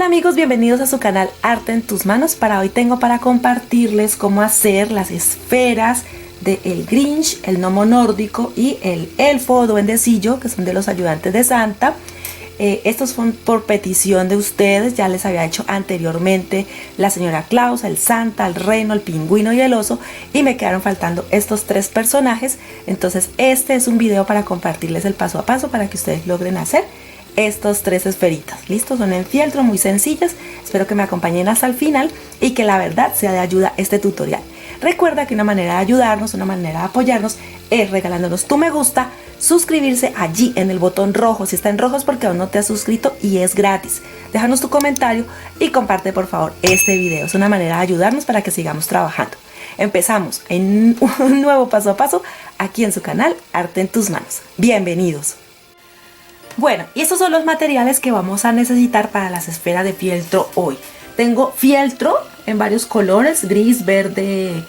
Hola amigos, bienvenidos a su canal Arte en tus manos. Para hoy tengo para compartirles cómo hacer las esferas de el Grinch, el gnomo nórdico y el elfo o duendecillo, que son de los ayudantes de Santa. Estos son por petición de ustedes, ya les había hecho anteriormente la señora Claus, el Santa, el Reno, el Pingüino y el Oso, y me quedaron faltando estos tres personajes. Entonces este es un video para compartirles el paso a paso para que ustedes logren hacer estos tres esferitas. Listo, son en fieltro, muy sencillas. Espero que me acompañen hasta el final y que la verdad sea de ayuda este tutorial. Recuerda que una manera de ayudarnos, una manera de apoyarnos es regalándonos tu me gusta, suscribirse allí en el botón rojo. Si está en rojo es porque aún no te has suscrito y es gratis. Déjanos tu comentario y comparte por favor este video. Es una manera de ayudarnos para que sigamos trabajando. Empezamos en un nuevo paso a paso aquí en su canal Arte en tus manos. Bienvenidos. Bueno, y estos son los materiales que vamos a necesitar para las esferas de fieltro hoy. Tengo fieltro en varios colores, gris, verde,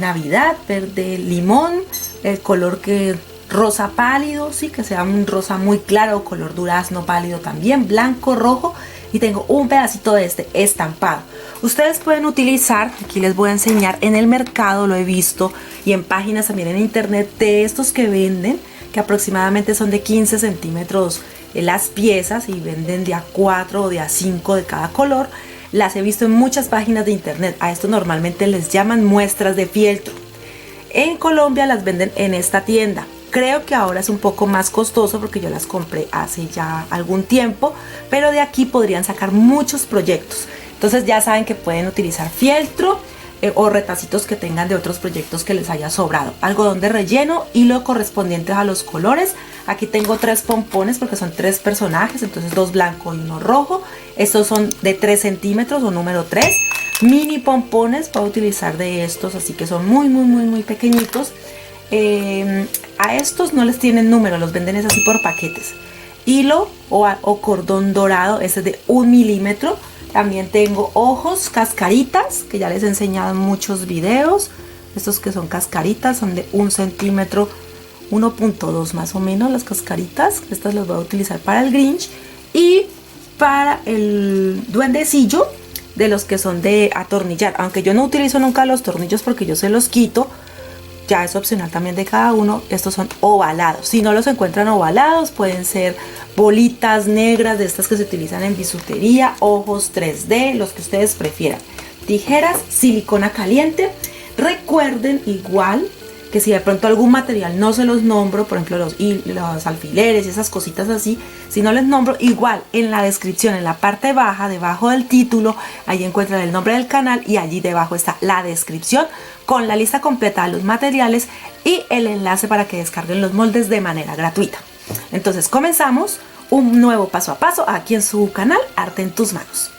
navidad, verde limón, el color que rosa pálido, sí, que sea un rosa muy claro, color durazno pálido también, blanco, rojo, y tengo un pedacito de este estampado. Ustedes pueden utilizar, aquí les voy a enseñar, en el mercado lo he visto y en páginas también en internet de estos que venden, que aproximadamente son de 15 centímetros las piezas y venden de a 4 o de a 5 de cada color. Las he visto en muchas páginas de internet. A esto normalmente les llaman muestras de fieltro. En Colombia las venden en esta tienda. Creo que ahora es un poco más costoso porque yo las compré hace ya algún tiempo, pero de aquí podrían sacar muchos proyectos. Entonces ya saben que pueden utilizar fieltro o retacitos que tengan de otros proyectos que les haya sobrado. Algodón de relleno, hilo correspondiente a los colores. Aquí tengo 3 pompones porque son 3 personajes, entonces 2 blanco y 1 rojo. Estos son de 3 centímetros o número 3. Mini pompones, puedo utilizar de estos, así que son muy pequeñitos. A estos no les tienen número, los venden es así por paquetes. Hilo o cordón dorado, ese es de 1 milímetro. También tengo ojos, cascaritas, que ya les he enseñado en muchos videos. Estos que son cascaritas son de 1 centímetro, 1.2 más o menos las cascaritas. Estas las voy a utilizar para el Grinch. Y para el duendecillo, de los que son de atornillar. Aunque yo no utilizo nunca los tornillos porque yo se los quito. Ya es opcional también de cada uno. Estos son ovalados. Si no los encuentran ovalados, pueden ser bolitas negras de estas que se utilizan en bisutería, ojos 3D, los que ustedes prefieran. Tijeras, silicona caliente. Recuerden igual que si de pronto algún material no se los nombro, por ejemplo los alfileres y esas cositas así, si no les nombro, igual en la descripción, en la parte baja, debajo del título, ahí encuentran el nombre del canal y allí debajo está la descripción con la lista completa de los materiales y el enlace para que descarguen los moldes de manera gratuita. Entonces comenzamos un nuevo paso a paso aquí en su canal Arte en tus manos.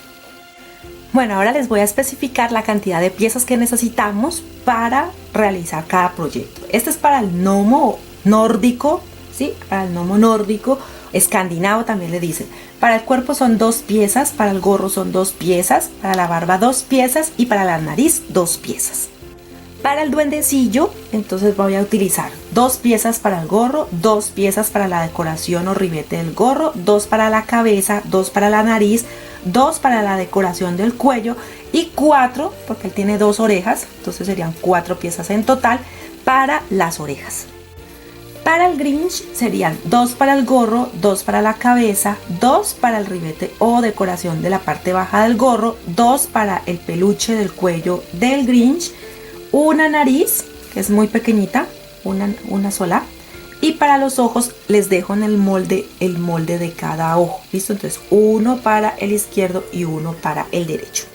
Bueno, ahora les voy a especificar la cantidad de piezas que necesitamos para realizar cada proyecto. Este es para el gnomo nórdico, ¿sí? Para el gnomo nórdico, escandinavo también le dicen. Para el cuerpo son 2 piezas, para el gorro son 2 piezas, para la barba 2 piezas y para la nariz 2 piezas. Para el duendecillo, entonces voy a utilizar 2 piezas para el gorro, 2 piezas para la decoración o ribete del gorro, 2 para la cabeza, 2 para la nariz, 2 para la decoración del cuello y 4, porque él tiene 2 orejas, entonces serían 4 piezas en total para las orejas. Para el Grinch serían 2 para el gorro, 2 para la cabeza, 2 para el ribete o decoración de la parte baja del gorro, 2 para el peluche del cuello del Grinch, una nariz que es muy pequeñita, una sola. Y para los ojos les dejo en el molde de cada ojo. ¿Listo? Entonces 1 para el izquierdo y 1 para el derecho.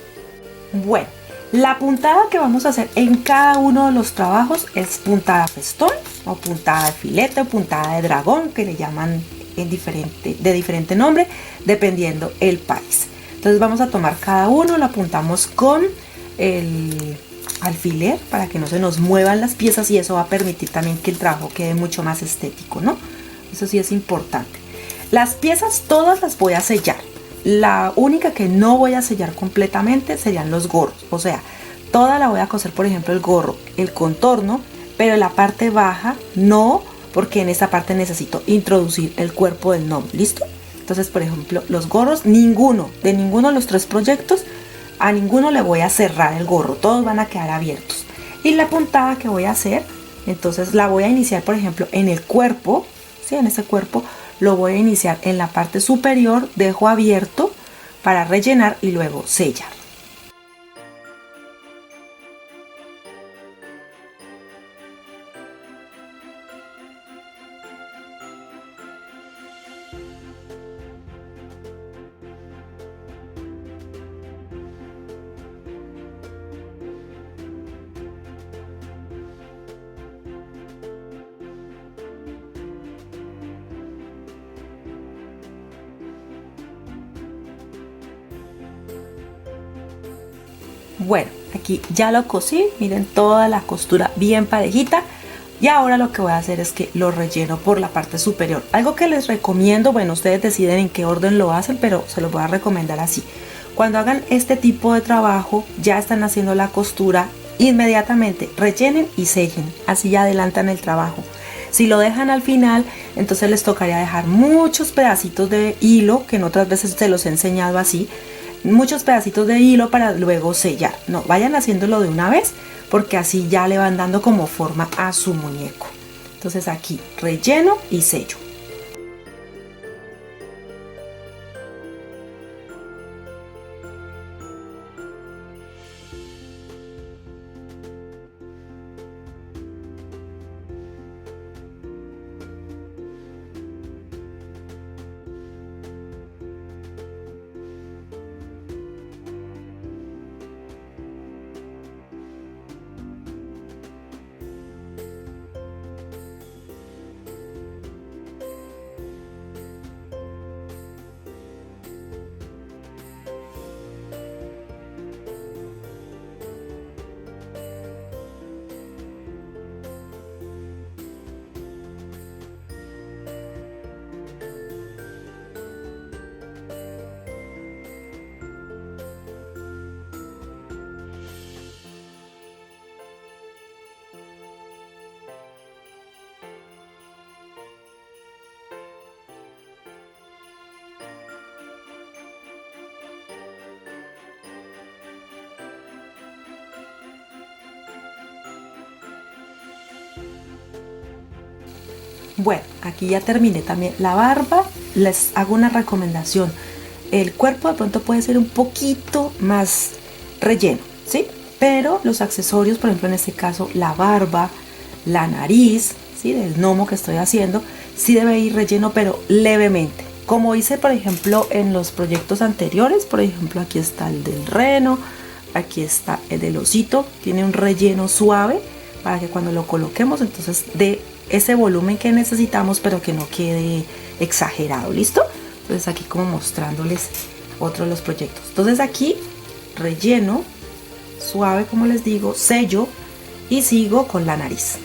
Bueno, la puntada que vamos a hacer en cada uno de los trabajos es puntada festón o puntada de filete o puntada de dragón, que le llaman de diferente nombre dependiendo el país. Entonces vamos a tomar cada uno, lo apuntamos con el alfiler para que no se nos muevan las piezas y eso va a permitir también que el trabajo quede mucho más estético, ¿no? Eso sí es importante. Las piezas todas las voy a sellar. La única que no voy a sellar completamente serían los gorros. O sea, toda la voy a coser, por ejemplo, el gorro, el contorno, pero la parte baja no, porque en esta parte necesito introducir el cuerpo del gnomo. ¿Listo? Entonces, por ejemplo, los gorros, de ninguno de los 3 proyectos, a ninguno le voy a cerrar el gorro, todos van a quedar abiertos. Y la puntada que voy a hacer, entonces la voy a iniciar, por ejemplo, en el cuerpo, ¿sí? En ese cuerpo lo voy a iniciar en la parte superior, dejo abierto para rellenar y luego sellar. Bueno, aquí ya lo cosí, miren toda la costura bien parejita. Y ahora lo que voy a hacer es que lo relleno por la parte superior. Algo que les recomiendo, bueno, ustedes deciden en qué orden lo hacen, pero se los voy a recomendar así. Cuando hagan este tipo de trabajo, ya están haciendo la costura, inmediatamente rellenen y sellen. Así ya adelantan el trabajo. Si lo dejan al final, entonces les tocaría dejar muchos pedacitos de hilo, que en otras veces se los he enseñado así. Muchos pedacitos de hilo para luego sellar. No, vayan haciéndolo de una vez porque así ya le van dando como forma a su muñeco. Entonces aquí relleno y sello. Bueno, aquí ya terminé también la barba. Les hago una recomendación. El cuerpo de pronto puede ser un poquito más relleno, ¿sí? Pero los accesorios, por ejemplo en este caso la barba, la nariz, ¿sí? Del gnomo que estoy haciendo, sí debe ir relleno pero levemente. Como hice por ejemplo en los proyectos anteriores, por ejemplo aquí está el del reno, aquí está el del osito, tiene un relleno suave para que cuando lo coloquemos entonces dé ese volumen que necesitamos pero que no quede exagerado, ¿listo? Entonces aquí como mostrándoles otro de los proyectos. Entonces aquí relleno suave, como les digo, sello y sigo con la nariz.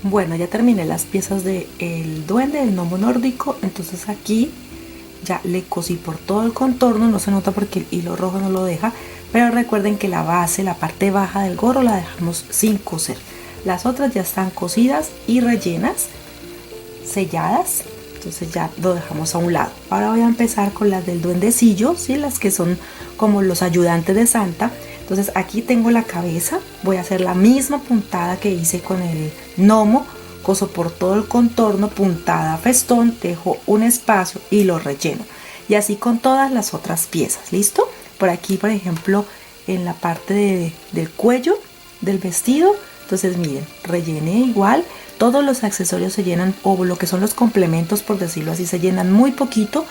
Bueno, ya terminé las piezas del duende, del gnomo nórdico. Entonces aquí ya le cosí por todo el contorno. No se nota porque el hilo rojo no lo deja, pero recuerden que la base, la parte baja del gorro la dejamos sin coser. Las otras ya están cosidas y rellenas, selladas. Entonces ya lo dejamos a un lado. Ahora voy a empezar con las del duendecillo, ¿sí? Las que son como los ayudantes de Santa. Entonces aquí tengo la cabeza, voy a hacer la misma puntada que hice con el gnomo, coso por todo el contorno, puntada festón, dejo un espacio y lo relleno. Y así con todas las otras piezas, ¿listo? Por aquí, por ejemplo, en la parte del cuello del vestido, entonces miren, rellené igual, todos los accesorios se llenan, o lo que son los complementos, por decirlo así, se llenan muy poquito,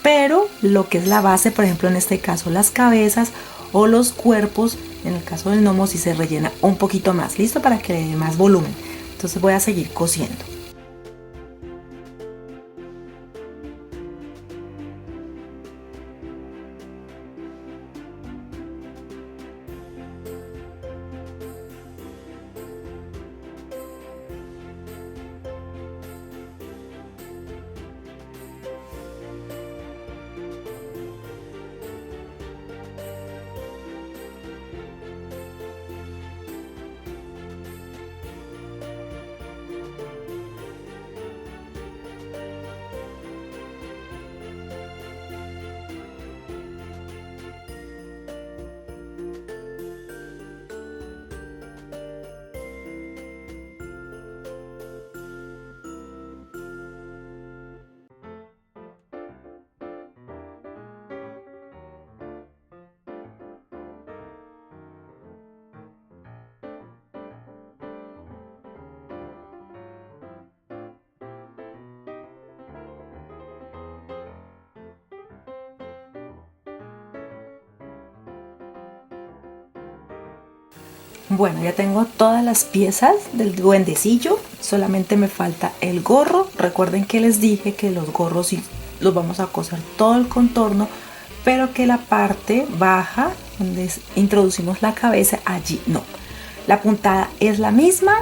pero lo que es la base, por ejemplo en este caso las cabezas, o los cuerpos, en el caso del gnomo sí se rellena un poquito más, listo, para que le dé más volumen. Entonces voy a seguir cosiendo. Bueno, ya tengo todas las piezas del duendecillo, solamente me falta el gorro. Recuerden que les dije que los gorros sí los vamos a coser todo el contorno, pero que la parte baja, donde introducimos la cabeza, allí no. La puntada es la misma.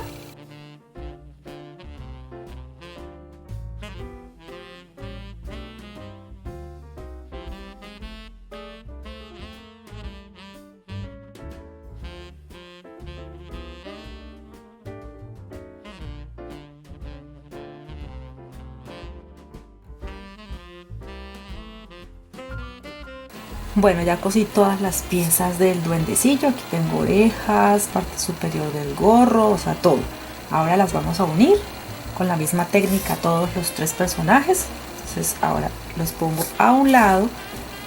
Bueno, ya cosí todas las piezas del duendecillo. Aquí tengo orejas, parte superior del gorro, o sea, todo. Ahora las vamos a unir con la misma técnica todos los tres personajes. Entonces ahora los pongo a un lado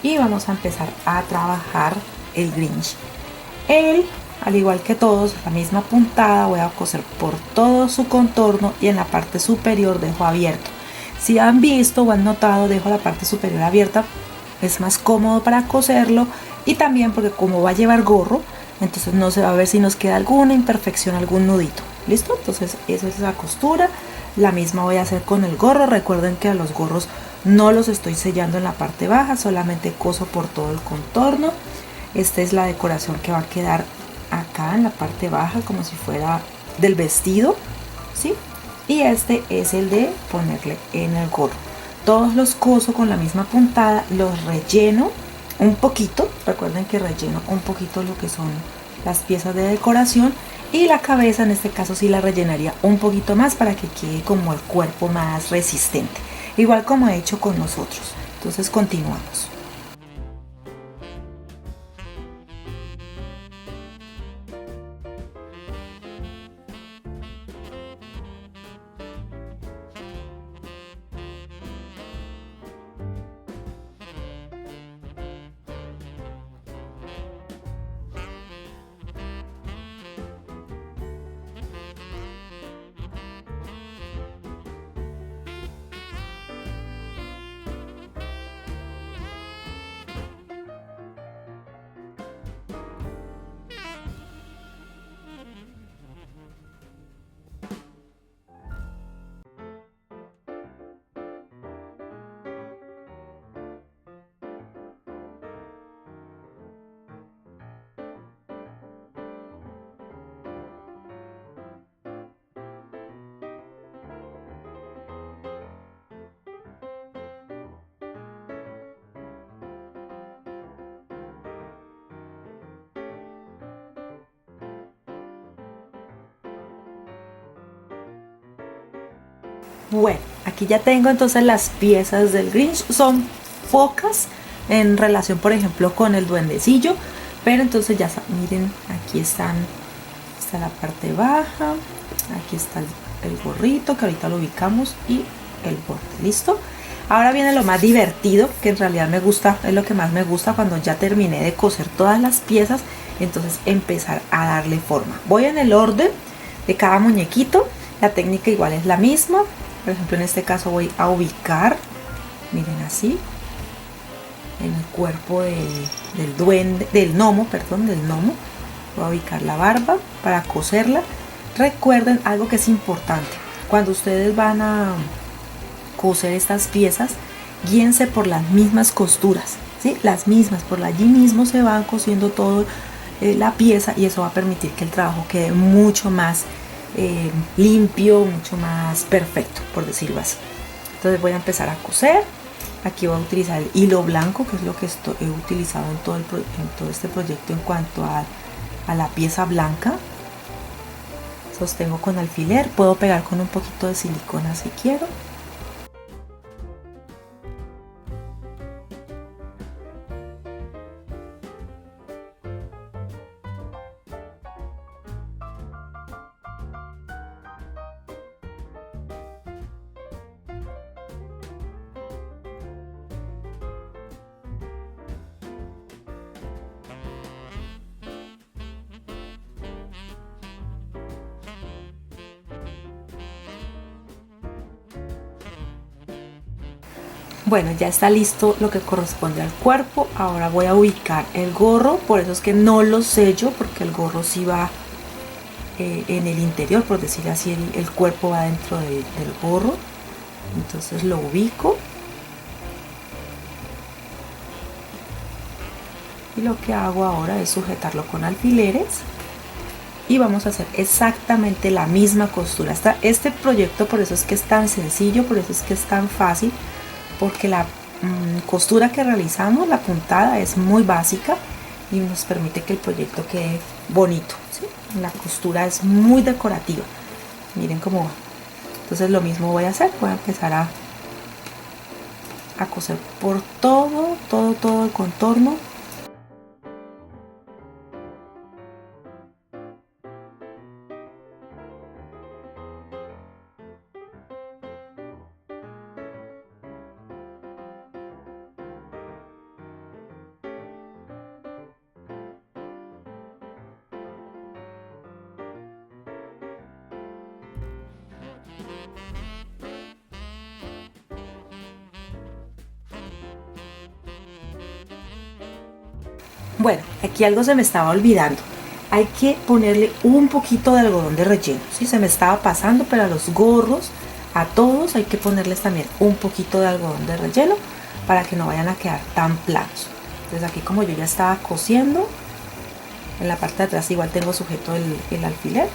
y vamos a empezar a trabajar el Grinch. Él, al igual que todos, la misma puntada voy a coser por todo su contorno y en la parte superior dejo abierto. Si han visto o han notado, dejo la parte superior abierta, es más cómodo para coserlo y también porque como va a llevar gorro, entonces no se va a ver si nos queda alguna imperfección, algún nudito. ¿Listo? Entonces esa es la costura. La misma voy a hacer con el gorro. Recuerden que a los gorros no los estoy sellando en la parte baja, solamente coso por todo el contorno. Esta es la decoración que va a quedar acá en la parte baja, como si fuera del vestido, ¿sí? Y este es el de ponerle en el gorro. Todos los coso con la misma puntada, los relleno un poquito. Recuerden que relleno un poquito lo que son las piezas de decoración, y la cabeza en este caso sí la rellenaría un poquito más para que quede como el cuerpo más resistente, igual como he hecho con nosotros. Entonces continuamos. Bueno, aquí ya tengo entonces las piezas del Grinch. Son pocas en relación, por ejemplo, con el duendecillo, pero entonces ya miren, aquí está la parte baja, aquí está el gorrito que ahorita lo ubicamos y el borde. ¿Listo? Ahora viene lo más divertido, que en realidad me gusta, es lo que más me gusta cuando ya terminé de coser todas las piezas. Entonces empezar a darle forma. Voy en el orden de cada muñequito. La técnica igual es la misma. Por ejemplo, en este caso voy a ubicar, miren así, en el cuerpo del duende, del gnomo. Voy a ubicar la barba para coserla. Recuerden algo que es importante: cuando ustedes van a coser estas piezas, guíense por las mismas costuras, ¿sí? Las mismas, por allí mismo se van cosiendo todo la pieza, y eso va a permitir que el trabajo quede mucho más limpio, mucho más perfecto, por decirlo así. Entonces voy a empezar a coser. Aquí voy a utilizar el hilo blanco, que es lo que he utilizado en todo este proyecto en cuanto a la pieza blanca. Sostengo con alfiler, puedo pegar con un poquito de silicona si quiero. Bueno, ya está listo lo que corresponde al cuerpo. Ahora voy a ubicar el gorro, por eso es que no lo sello, porque el gorro sí va en el interior, por decir así, el cuerpo va dentro del gorro. Entonces lo ubico y lo que hago ahora es sujetarlo con alfileres y vamos a hacer exactamente la misma costura. Este proyecto por eso es que es tan sencillo, por eso es que es tan fácil, porque la costura que realizamos, la puntada, es muy básica y nos permite que el proyecto quede bonito, ¿sí? La costura es muy decorativa, miren cómo va. Entonces lo mismo voy a hacer, voy a empezar a coser por todo el contorno. Bueno, aquí algo se me estaba olvidando. Hay que ponerle un poquito de algodón de relleno. Sí, se me estaba pasando, pero a los gorros, a todos, hay que ponerles también un poquito de algodón de relleno para que no vayan a quedar tan planos. Entonces aquí, como yo ya estaba cosiendo, en la parte de atrás igual tengo sujeto el alfiler.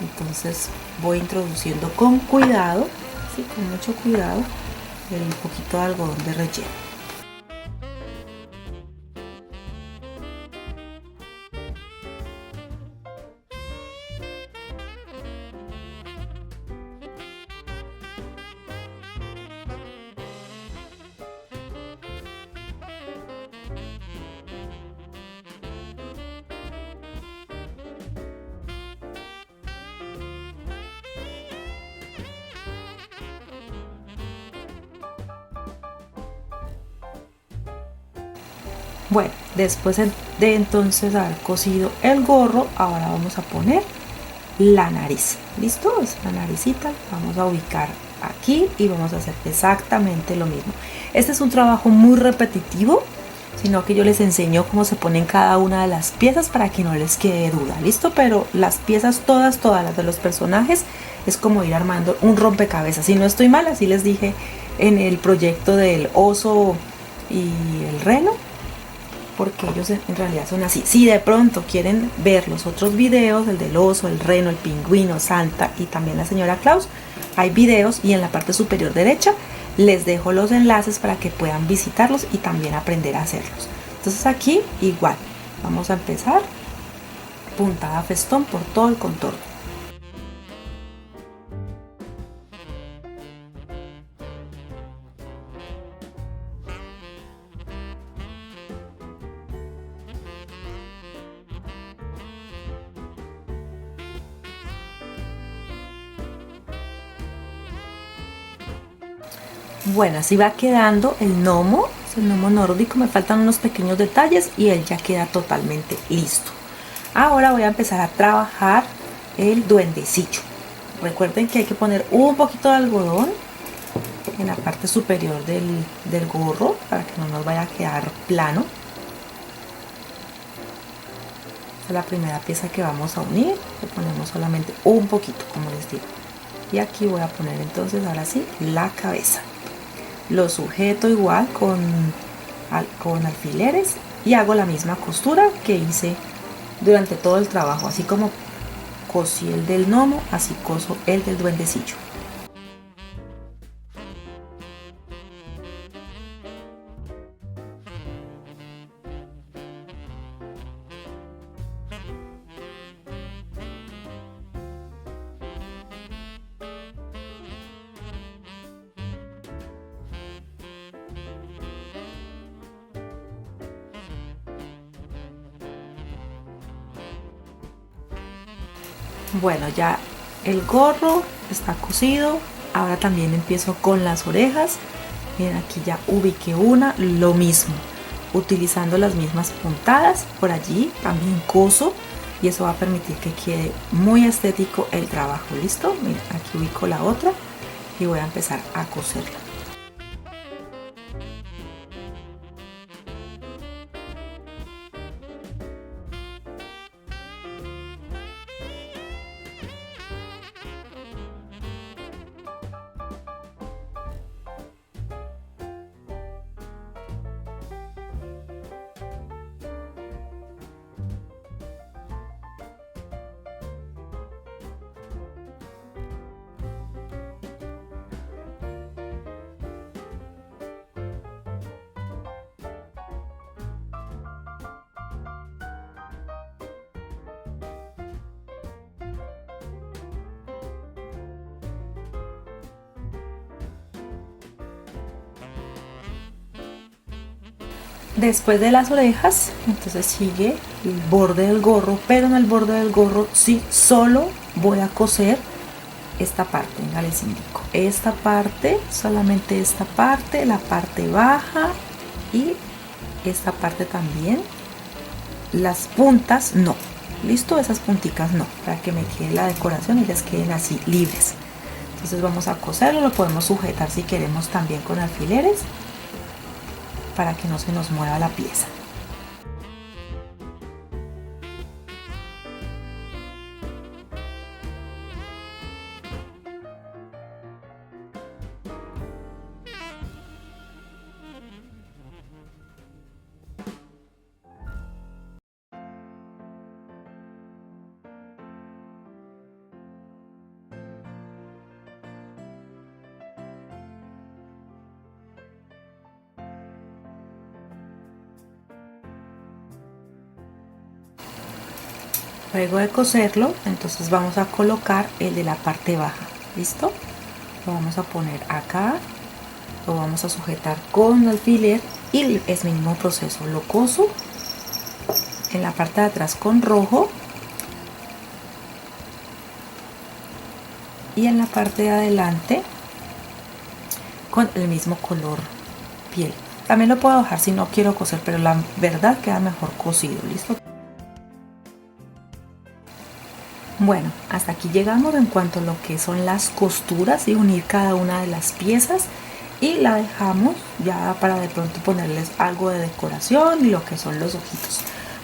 Entonces voy introduciendo con cuidado, ¿sí? Con mucho cuidado, el poquito de algodón de relleno. Bueno, después de entonces haber cosido el gorro, ahora vamos a poner la nariz. ¿Listo? Es la naricita, vamos a ubicar aquí y vamos a hacer exactamente lo mismo. Este es un trabajo muy repetitivo, sino que yo les enseño cómo se ponen cada una de las piezas para que no les quede duda. ¿Listo? Pero las piezas todas las de los personajes es como ir armando un rompecabezas. Si no estoy mal, así les dije en el proyecto del oso y el reno, porque ellos en realidad son así. Si de pronto quieren ver los otros videos, el del oso, el reno, el pingüino, Santa y también la señora Claus, hay videos y en la parte superior derecha les dejo los enlaces para que puedan visitarlos y también aprender a hacerlos. Entonces aquí igual, vamos a empezar puntada festón por todo el contorno. Bueno, así va quedando el gnomo nórdico. Me faltan unos pequeños detalles y él ya queda totalmente listo. Ahora voy a empezar a trabajar el duendecillo. Recuerden que hay que poner un poquito de algodón en la parte superior del gorro para que no nos vaya a quedar plano. Esta es la primera pieza que vamos a unir. Le ponemos solamente un poquito, como les digo. Y aquí voy a poner entonces ahora sí la cabeza. Lo sujeto igual con alfileres y hago la misma costura que hice durante todo el trabajo. Así como cosí el del gnomo, así coso el del duendecillo. Bueno, ya el gorro está cosido. Ahora también empiezo con las orejas. Miren, aquí ya ubiqué una, lo mismo, utilizando las mismas puntadas. Por allí también coso y eso va a permitir que quede muy estético el trabajo. ¿Listo? Miren, aquí ubico la otra y voy a empezar a coserla. Después de las orejas, entonces sigue el borde del gorro, pero en el borde del gorro sí solo voy a coser esta parte. Venga, les indico. Esta parte, solamente esta parte, la parte baja y esta parte también. Las puntas no. Listo, esas punticas no, para que me quede la decoración y ellas queden así libres. Entonces vamos a coserlo, lo podemos sujetar si queremos también con alfileres para que no se nos mueva la pieza. Luego de coserlo, entonces vamos a colocar el de la parte baja. ¿Listo? Lo vamos a poner acá, lo vamos a sujetar con alfiler y es el mismo proceso. Lo coso en la parte de atrás con rojo y en la parte de adelante con el mismo color piel. También lo puedo dejar si no quiero coser, pero la verdad queda mejor cosido. ¿Listo? Bueno, hasta aquí llegamos en cuanto a lo que son las costuras y unir cada una de las piezas, y la dejamos ya para de pronto ponerles algo de decoración y lo que son los ojitos.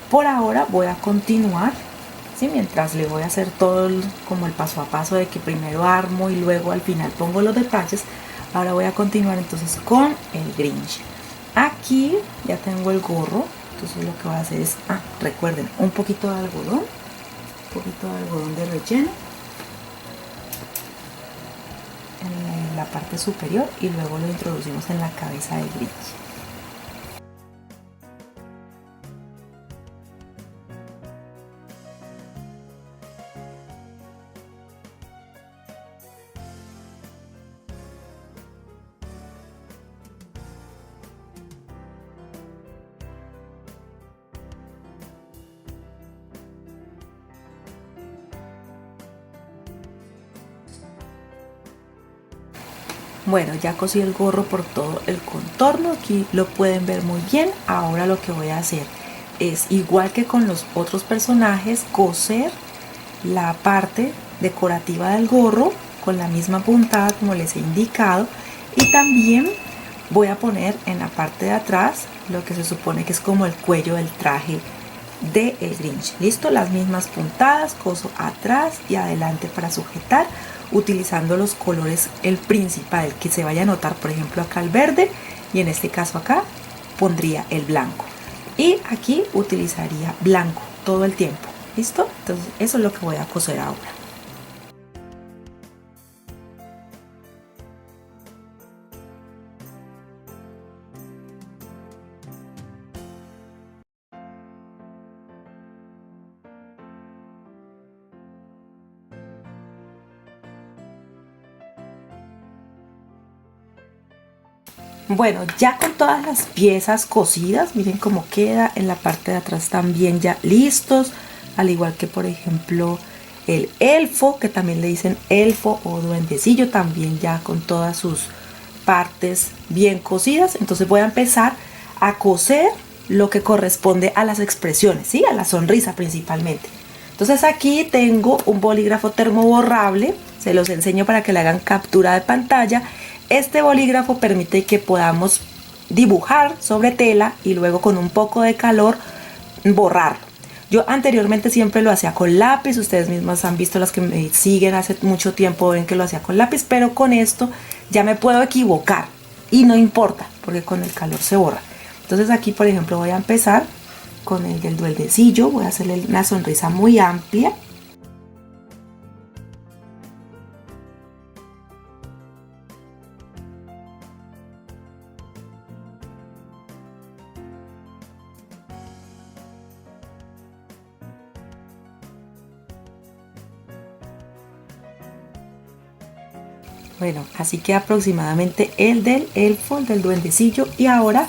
Por ahora voy a continuar, ¿sí? Mientras le voy a hacer todo como el paso a paso de que primero armo y luego al final pongo los detalles. Ahora voy a continuar entonces con el Grinch. Aquí ya tengo el gorro, entonces lo que voy a hacer es, recuerden, un poquito de algodón de relleno en la parte superior y luego lo introducimos en la cabeza del Grinch. Bueno, ya cosí el gorro por todo el contorno, aquí lo pueden ver muy bien. Ahora lo que voy a hacer es, igual que con los otros personajes, coser la parte decorativa del gorro con la misma puntada como les he indicado, y también voy a poner en la parte de atrás lo que se supone que es como el cuello del traje de el Grinch. Listo, las mismas puntadas, coso atrás y adelante para sujetar, utilizando los colores, el principal, el que se vaya a notar, por ejemplo acá el verde, y en este caso acá pondría el blanco, y aquí utilizaría blanco todo el tiempo. Listo, entonces eso es lo que voy a coser ahora. Bueno, ya con todas las piezas cosidas, miren cómo queda. En la parte de atrás también ya listos, al igual que por ejemplo el elfo, que también le dicen elfo o duendecillo, también ya con todas sus partes bien cosidas. Entonces voy a empezar a coser lo que corresponde a las expresiones, ¿sí? A la sonrisa principalmente. Entonces aquí tengo un bolígrafo termoborrable, se los enseño para que le hagan captura de pantalla. Este bolígrafo permite que podamos dibujar sobre tela y luego con un poco de calor borrarlo. Yo anteriormente siempre lo hacía con lápiz, ustedes mismas han visto, las que me siguen hace mucho tiempo ven que lo hacía con lápiz, pero con esto ya me puedo equivocar y no importa porque con el calor se borra. Entonces aquí por ejemplo voy a empezar con el del duendecillo, voy a hacerle una sonrisa muy amplia. Bueno, así que aproximadamente el del elfo, el del duendecillo, y ahora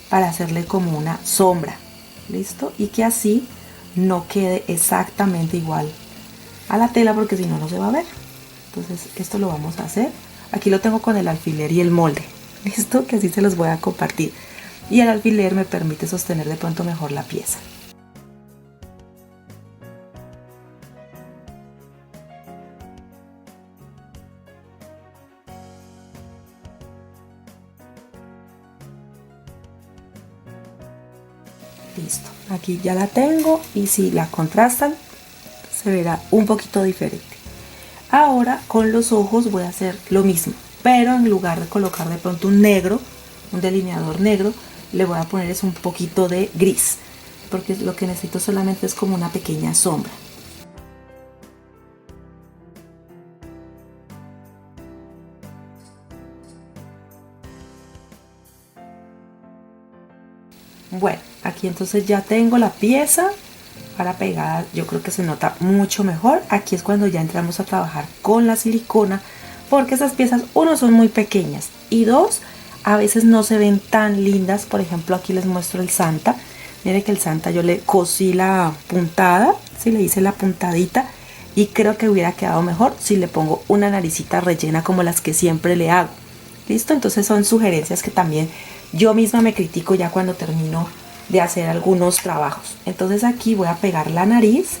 para hacerle como una sombra, listo, y que así no quede exactamente igual a la tela, porque si no, no se va a ver. Entonces esto lo vamos a hacer. Aquí lo tengo con el alfiler y el molde, listo, que así se los voy a compartir, y el alfiler me permite sostener de pronto mejor la pieza. Listo, aquí ya la tengo, y si la contrastan se verá un poquito diferente. Ahora con los ojos voy a hacer lo mismo, pero en lugar de colocar de pronto un negro, un delineador negro, le voy a poner es un poquito de gris, porque lo que necesito solamente es como una pequeña sombra. Bueno, aquí entonces ya tengo la pieza para pegar. Yo creo que se nota mucho mejor. Aquí es cuando ya entramos a trabajar con la silicona, porque esas piezas, uno, son muy pequeñas, y dos, a veces no se ven tan lindas. Por ejemplo, aquí les muestro el Santa. Mire que el Santa yo le cosí la puntada, sí, le hice la puntadita, y creo que hubiera quedado mejor si le pongo una naricita rellena como las que siempre le hago. Listo, entonces son sugerencias que también yo misma me critico ya cuando termino de hacer algunos trabajos. Entonces aquí voy a pegar la nariz.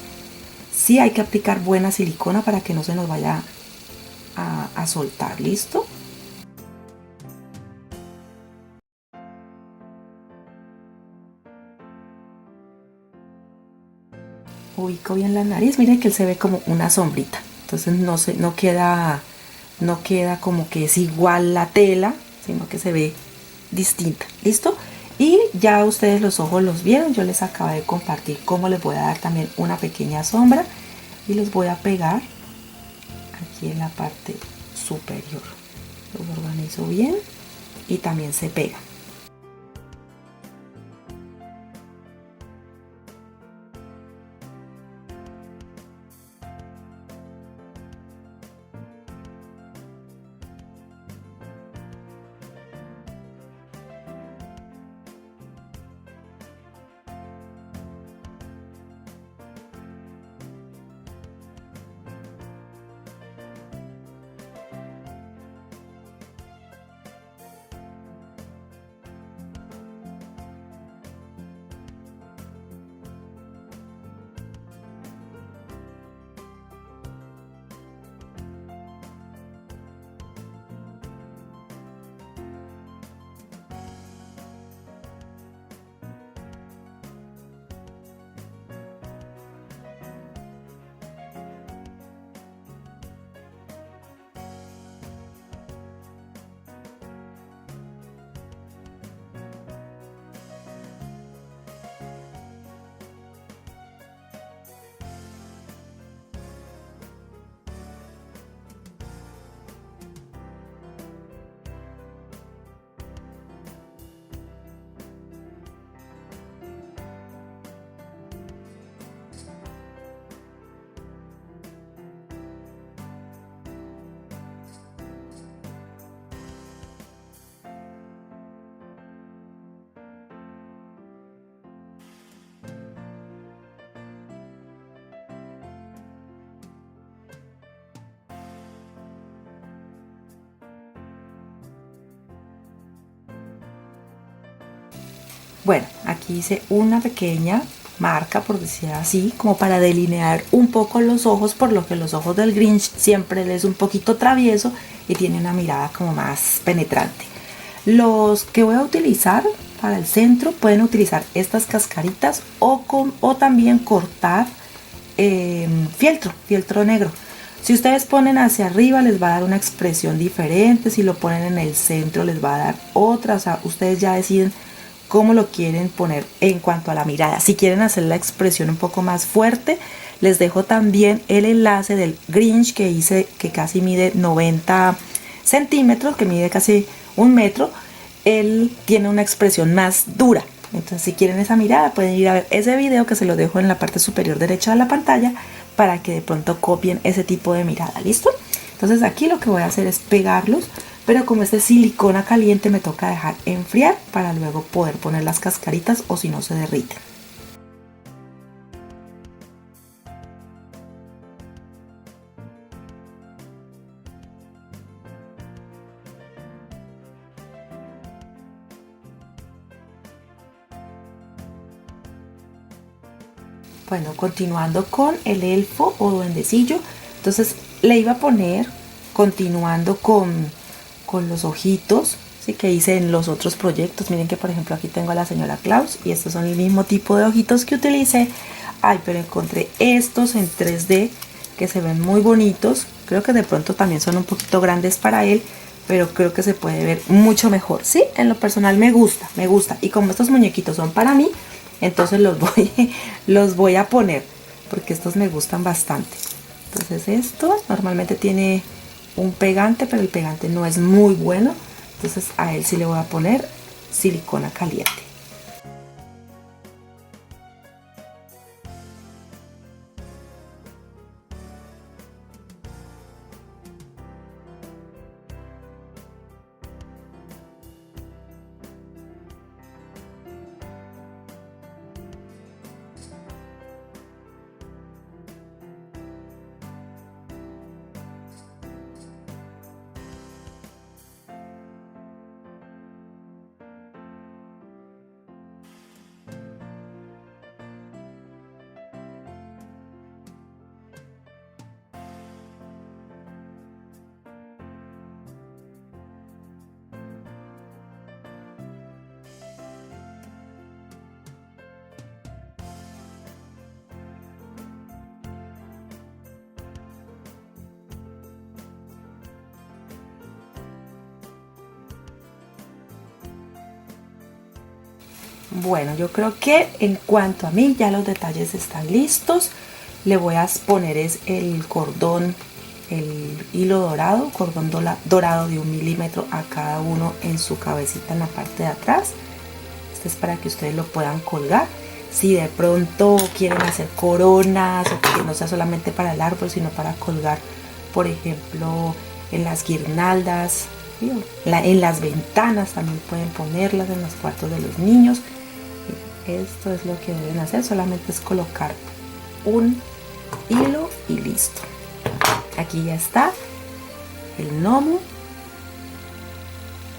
Sí, hay que aplicar buena silicona para que no se nos vaya a soltar. ¿Listo? Ubico bien la nariz. Miren que él se ve como una sombrita. Entonces no queda como que es igual la tela, sino que se ve distinta. ¿Listo? Y ya ustedes los ojos los vieron. Yo les acabo de compartir cómo les voy a dar también una pequeña sombra, y los voy a pegar aquí en la parte superior. Los organizo bien y también se pega. Bueno, aquí hice una pequeña marca, por decir así, como para delinear un poco los ojos, por lo que los ojos del Grinch siempre les es un poquito travieso y tiene una mirada como más penetrante. Los que voy a utilizar para el centro, pueden utilizar estas cascaritas o también cortar fieltro negro. Si ustedes ponen hacia arriba les va a dar una expresión diferente, si lo ponen en el centro les va a dar otra. O sea, ustedes ya deciden cómo lo quieren poner en cuanto a la mirada. Si quieren hacer la expresión un poco más fuerte, les dejo también el enlace del Grinch que hice, que casi mide 90 centímetros, que mide casi 1 metro. Él tiene una expresión más dura. Entonces, si quieren esa mirada, pueden ir a ver ese video, que se lo dejo en la parte superior derecha de la pantalla, para que de pronto copien ese tipo de mirada. ¿Listo? Entonces aquí lo que voy a hacer es pegarlos, pero como este es silicona caliente me toca dejar enfriar para luego poder poner las cascaritas o si no se derriten. Bueno, continuando con el elfo o duendecillo, entonces le iba a poner, continuando con los ojitos, ¿sí? Que hice en los otros proyectos. Miren que por ejemplo aquí tengo a la señora Claus y estos son el mismo tipo de ojitos que utilicé. Ay, pero encontré estos en 3D que se ven muy bonitos. Creo que de pronto también son un poquito grandes para él, pero creo que se puede ver mucho mejor, ¿sí? En lo personal me gusta. Y como estos muñequitos son para mí, entonces los voy a poner porque estos me gustan bastante. Entonces esto normalmente tiene un pegante, pero el pegante no es muy bueno, entonces a él sí le voy a poner silicona caliente. Bueno, yo creo que en cuanto a mí ya los detalles están listos. Le voy a poner el cordón, el hilo dorado, cordón dorado de 1 milímetro a cada uno en su cabecita en la parte de atrás. Este es para que ustedes lo puedan colgar. Si de pronto quieren hacer coronas o que no sea solamente para el árbol, sino para colgar, por ejemplo, en las guirnaldas, ¿sí? En las ventanas también pueden ponerlas, en los cuartos de los niños. Esto es lo que deben hacer, solamente es colocar un hilo y listo. Aquí ya está el gnomo.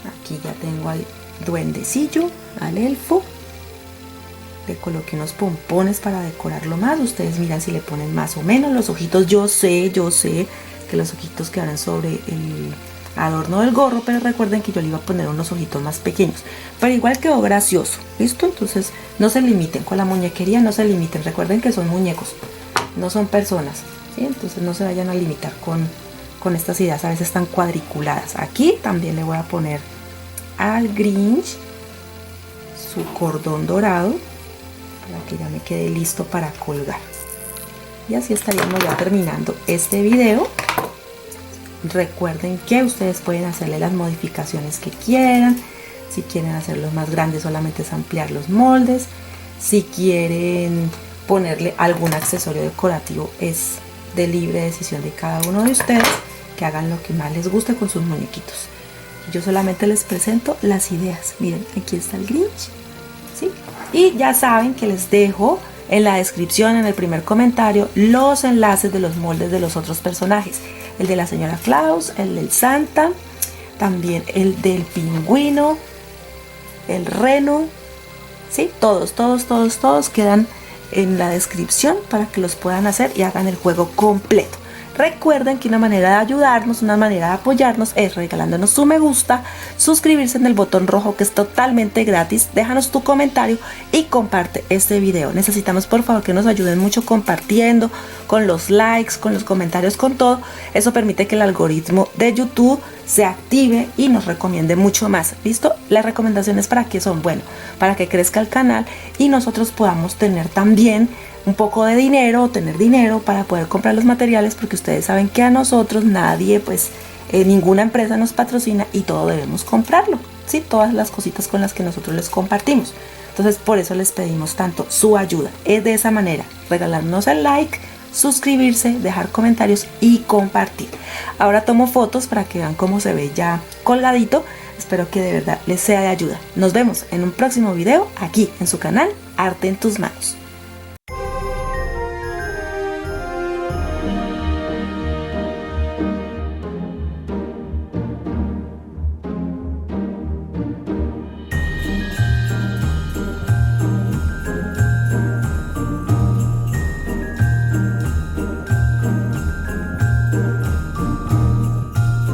Aquí ya tengo al duendecillo, al elfo. Le coloqué unos pompones para decorarlo más. Ustedes miran si le ponen más o menos. Los ojitos, yo sé que los ojitos quedarán sobre el adorno del gorro, pero recuerden que yo le iba a poner unos ojitos más pequeños, pero igual quedó gracioso. ¿Listo? Entonces no se limiten con la muñequería, no se limiten. Recuerden que son muñecos, no son personas, ¿sí? Entonces no se vayan a limitar con estas ideas a veces tan cuadriculadas. Aquí también le voy a poner al Grinch su cordón dorado para que ya me quede listo para colgar. Y así estaríamos ya terminando este video. Recuerden que ustedes pueden hacerle las modificaciones que quieran. Si quieren hacerlos más grandes, solamente es ampliar los moldes. Si quieren ponerle algún accesorio decorativo, es de libre decisión de cada uno de ustedes, que hagan lo que más les guste con sus muñequitos. Yo solamente les presento las ideas. Miren, aquí está el Grinch, ¿sí? Y ya saben que les dejo en la descripción, en el primer comentario, los enlaces de los moldes de los otros personajes. El de la señora Claus, el del Santa, también el del pingüino, el reno, ¿sí? Todos quedan en la descripción para que los puedan hacer y hagan el juego completo. Recuerden que una manera de ayudarnos, una manera de apoyarnos es regalándonos su me gusta, suscribirse en el botón rojo que es totalmente gratis, déjanos tu comentario y comparte este video. Necesitamos por favor que nos ayuden mucho compartiendo, con los likes, con los comentarios, con todo. Eso permite que el algoritmo de YouTube se active y nos recomiende mucho más. ¿Listo? Las recomendaciones para qué son, bueno, para que crezca el canal y nosotros podamos tener también un poco de dinero o tener dinero para poder comprar los materiales, porque ustedes saben que a nosotros nadie, pues ninguna empresa nos patrocina y todo debemos comprarlo, ¿sí? Todas las cositas con las que nosotros les compartimos. Entonces por eso les pedimos tanto su ayuda. Es de esa manera, regalarnos el like, suscribirse, dejar comentarios y compartir. Ahora tomo fotos para que vean cómo se ve ya colgadito. Espero que de verdad les sea de ayuda. Nos vemos en un próximo video aquí en su canal Arte en tus Manos.